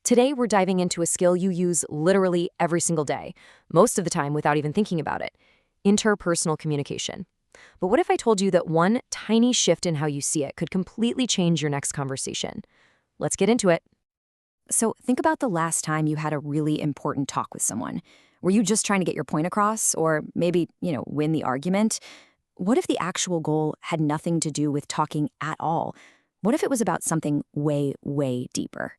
Today, we're diving into a skill you use literally every single day, most of the time without even thinking about it: interpersonal communication. But what if I told you that one tiny shift in how you see it could completely change your next conversation? Let's get into it. So think about the last time you had a really important talk with someone. Were you just trying to get your point across or maybe, win the argument? What if the actual goal had nothing to do with talking at all? What if it was about something way, way deeper?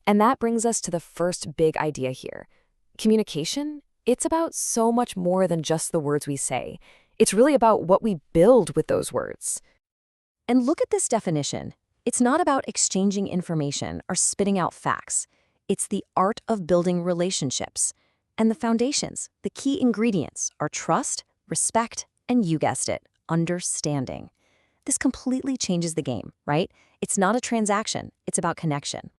And that brings us to the first big idea here. Communication, it's about so much more than just the words we say. It's really about what we build with those words. And look at this definition. It's not about exchanging information or spitting out facts. It's the art of building relationships. And the foundations, the key ingredients, are trust, respect, and you guessed it, understanding. This completely changes the game, right? It's not a transaction, it's about connection.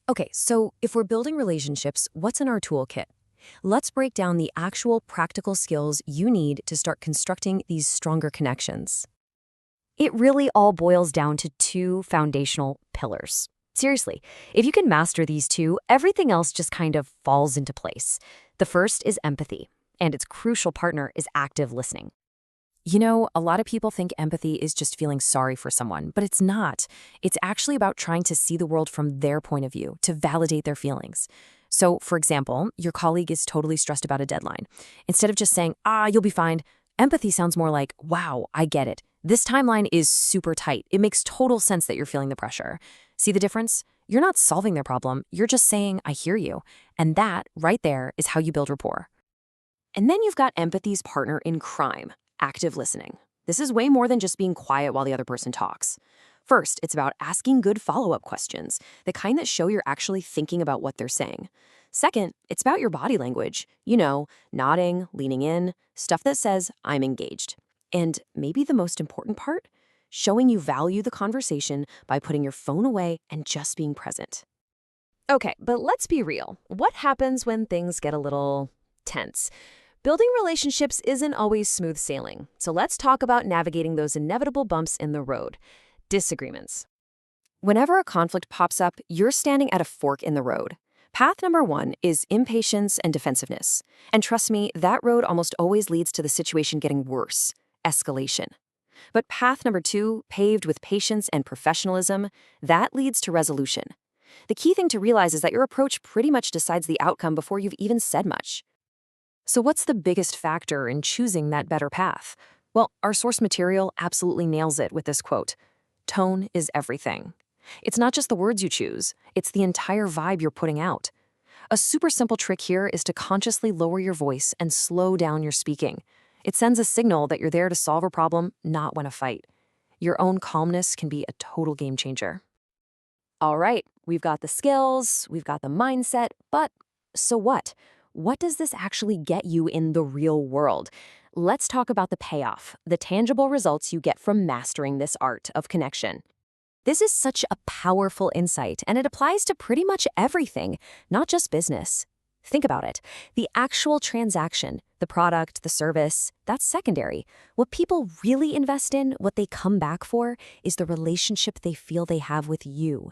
Okay, so if we're building relationships, what's in our toolkit? Let's break down the actual practical skills you need to start constructing these stronger connections. It really all boils down to two foundational pillars. Seriously, if you can master these two, everything else just kind of falls into place. The first is empathy, and its crucial partner is active listening. A lot of people think empathy is just feeling sorry for someone, but it's not. It's actually about trying to see the world from their point of view, to validate their feelings. So, for example, your colleague is totally stressed about a deadline. Instead of just saying, you'll be fine, empathy sounds more like, wow, I get it. This timeline is super tight. It makes total sense that you're feeling the pressure. See the difference? You're not solving their problem. You're just saying, I hear you. And that, right there, is how you build rapport. And then you've got empathy's partner in crime: active listening. This is way more than just being quiet while the other person talks. First, it's about asking good follow-up questions, the kind that show you're actually thinking about what they're saying. Second, it's about your body language. Nodding, leaning in, stuff that says, I'm engaged. And maybe the most important part, showing you value the conversation by putting your phone away and just being present. Okay, but let's be real. What happens when things get a little tense? Building relationships isn't always smooth sailing, so let's talk about navigating those inevitable bumps in the road: disagreements. Whenever a conflict pops up, you're standing at a fork in the road. Path number one is impatience and defensiveness. And trust me, that road almost always leads to the situation getting worse: escalation. But path number two, paved with patience and professionalism, that leads to resolution. The key thing to realize is that your approach pretty much decides the outcome before you've even said much. So what's the biggest factor in choosing that better path? Well, our source material absolutely nails it with this quote: tone is everything. It's not just the words you choose, it's the entire vibe you're putting out. A super simple trick here is to consciously lower your voice and slow down your speaking. It sends a signal that you're there to solve a problem, not win a fight. Your own calmness can be a total game changer. All right, we've got the skills, we've got the mindset, but so what? What does this actually get you in the real world? Let's talk about the payoff, the tangible results you get from mastering this art of connection. This is such a powerful insight, and it applies to pretty much everything, not just business. Think about it. The actual transaction, the product, the service, that's secondary. What people really invest in, what they come back for, is the relationship they feel they have with you.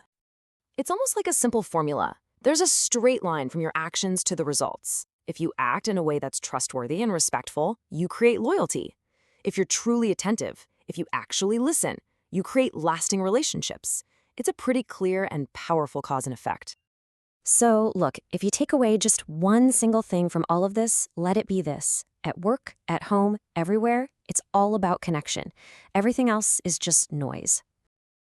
It's almost like a simple formula. There's a straight line from your actions to the results. If you act in a way that's trustworthy and respectful, you create loyalty. If you're truly attentive, if you actually listen, you create lasting relationships. It's a pretty clear and powerful cause and effect. So, look, if you take away just one single thing from all of this, let it be this: at work, at home, everywhere, it's all about connection. Everything else is just noise.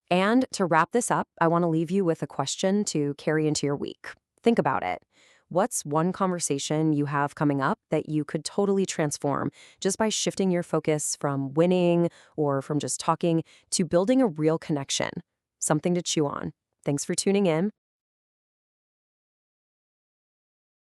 And to wrap this up, I want to leave you with a question to carry into your week. Think about it. What's one conversation you have coming up that you could totally transform just by shifting your focus from winning or from just talking to building a real connection? Something to chew on. Thanks for tuning in.